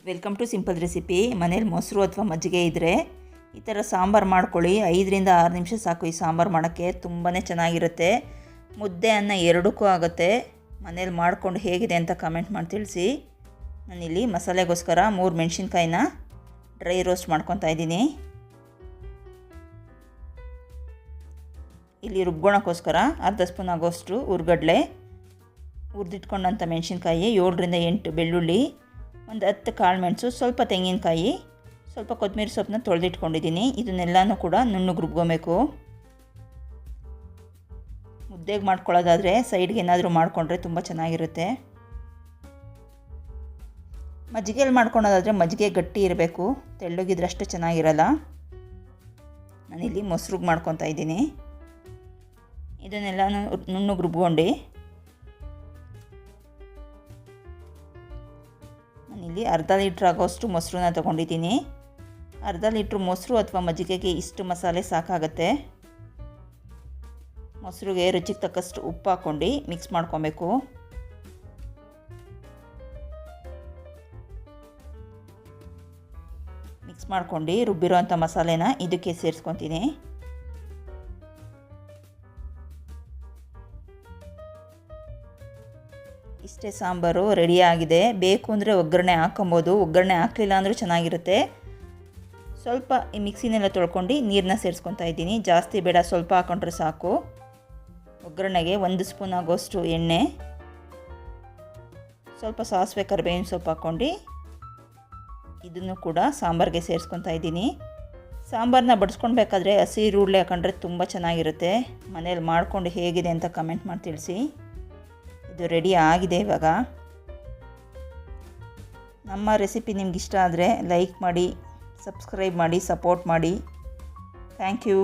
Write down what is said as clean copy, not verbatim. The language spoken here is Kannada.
Welcome to simple recipe. ಮನೇಲಿ ಮೊಸರು ಅಥವಾ ಮಜ್ಜಿಗೆ ಇದ್ದರೆ ಈ ಥರ ಸಾಂಬಾರು ಮಾಡ್ಕೊಳ್ಳಿ. 5ರಿಂದ 6 ನಿಮಿಷ ಸಾಕು ಈ ಸಾಂಬಾರು ಮಾಡೋಕ್ಕೆ. ತುಂಬಾ ಚೆನ್ನಾಗಿರುತ್ತೆ. ಮುದ್ದೆ ಅನ್ನ ಎರಡಕ್ಕೂ ಆಗುತ್ತೆ. ಮನೇಲಿ ಮಾಡ್ಕೊಂಡು ಹೇಗಿದೆ ಅಂತ ಕಮೆಂಟ್ ಮಾಡಿ ತಿಳಿಸಿ. ನಾನಿಲ್ಲಿ ಮಸಾಲೆಗೋಸ್ಕರ 3 ಮೆಣಸಿನ್ಕಾಯಿನ ಡ್ರೈ ರೋಸ್ಟ್ ಮಾಡ್ಕೊತಾ ಇದ್ದೀನಿ. ಇಲ್ಲಿ ರುಬ್ಗೋಣಕ್ಕೋಸ್ಕರ ಅರ್ಧ ಸ್ಪೂನ್ ಆಗೋಷ್ಟು ಹುರ್ಗಡ್ಲೆ, ಹುರಿದಿಟ್ಕೊಂಡಂಥ ಮೆಣಸಿನ್ಕಾಯಿ, 7ರಿಂದ 8 ಬೆಳ್ಳುಳ್ಳಿ, ಒಂದು 10 ಕಾಳು ಮೆಣಸು, ಸ್ವಲ್ಪ ತೆಂಗಿನಕಾಯಿ, ಸ್ವಲ್ಪ ಕೊತ್ತಂಬರಿ ಸೊಪ್ಪನ್ನ ತೊಳೆದಿಟ್ಕೊಂಡಿದ್ದೀನಿ. ಇದನ್ನೆಲ್ಲನೂ ಕೂಡ ನುಣ್ಣಗೆ ರುಬ್ಕೊಬೇಕು. ಮುದ್ದೆಗೆ ಮಾಡ್ಕೊಳ್ಳೋದಾದರೆ ಸೈಡ್ಗೆ ಏನಾದರೂ ಮಾಡಿಕೊಂಡ್ರೆ ತುಂಬ ಚೆನ್ನಾಗಿರುತ್ತೆ. ಮಜ್ಜಿಗೆಯಲ್ಲಿ ಮಾಡ್ಕೊಳೋದಾದರೆ ಮಜ್ಜಿಗೆ ಗಟ್ಟಿ ಇರಬೇಕು, ತೆಳ್ಳಗಿದ್ರೆ ಅಷ್ಟು ಚೆನ್ನಾಗಿರಲ್ಲ. ನಾನಿಲ್ಲಿ ಮೊಸರಿಗೆ ಮಾಡ್ಕೊತಾ ಇದ್ದೀನಿ. ಇದನ್ನೆಲ್ಲನೂ ನುಣ್ಣಗೆ ರುಬ್ಕೊಂಡು ನಾನಿಲ್ಲಿ ಅರ್ಧ ಲೀಟ್ರ್ ಆಗೋಷ್ಟು ಮೊಸರನ್ನ ತೊಗೊಂಡಿದ್ದೀನಿ. ಅರ್ಧ ಲೀಟ್ರ್ ಮೊಸರು ಅಥವಾ ಮಜ್ಜಿಗೆಗೆ ಇಷ್ಟು ಮಸಾಲೆ ಸಾಕಾಗುತ್ತೆ. ಮೊಸರಿಗೆ ರುಚಿಗೆ ತಕ್ಕಷ್ಟು ಉಪ್ಪು ಹಾಕ್ಕೊಂಡು ಮಿಕ್ಸ್ ಮಾಡ್ಕೊಬೇಕು. ಮಿಕ್ಸ್ ಮಾಡ್ಕೊಂಡು ರುಬ್ಬಿರೋಂಥ ಮಸಾಲೆನ ಇದಕ್ಕೆ ಸೇರಿಸ್ಕೊತೀನಿ. ಇಷ್ಟೇ ಸಾಂಬಾರು ರೆಡಿಯಾಗಿದೆ. ಬೇಕು ಅಂದರೆ ಒಗ್ಗರಣೆ ಹಾಕೊಬೋದು, ಒಗ್ಗರಣೆ ಹಾಕಲಿಲ್ಲ ಅಂದರೂ ಚೆನ್ನಾಗಿರುತ್ತೆ. ಸ್ವಲ್ಪ ಈ ಮಿಕ್ಸಿನೆಲ್ಲ ತೊಳ್ಕೊಂಡು ನೀರನ್ನ ಸೇರಿಸ್ಕೊತಾ ಇದ್ದೀನಿ. ಜಾಸ್ತಿ ಬೇಡ, ಸ್ವಲ್ಪ ಹಾಕೊಂಡ್ರೆ ಸಾಕು. ಒಗ್ಗರಣೆಗೆ 1 ಸ್ಪೂನ್ ಆಗೋಷ್ಟು ಎಣ್ಣೆ, ಸ್ವಲ್ಪ ಸಾಸಿವೆ, ಕರಿಬೇವಿನ ಸೊಪ್ಪು ಹಾಕ್ಕೊಂಡು ಇದನ್ನು ಕೂಡ ಸಾಂಬಾರಿಗೆ ಸೇರಿಸ್ಕೊತಾ ಇದ್ದೀನಿ. ಸಾಂಬಾರನ್ನ ಬಡಿಸ್ಕೊಳ್ಬೇಕಾದ್ರೆ ಹಸಿ ಈರುಳ್ಳಿ ಹಾಕೊಂಡ್ರೆ ತುಂಬ ಚೆನ್ನಾಗಿರುತ್ತೆ. ಮನೇಲಿ ಮಾಡ್ಕೊಂಡು ಹೇಗಿದೆ ಅಂತ ಕಮೆಂಟ್ ಮಾಡಿ ತಿಳಿಸಿ. ಇದು ರೆಡಿ ಆಗಿದೆ. ಇವಾಗ ನಮ್ಮ ರೆಸಿಪಿ ನಿಮ್ಗೆ ಇಷ್ಟ ಆದರೆ ಲೈಕ್ ಮಾಡಿ, ಸಬ್ಸ್ಕ್ರೈಬ್ ಮಾಡಿ, ಸಪೋರ್ಟ್ ಮಾಡಿ. Thank you.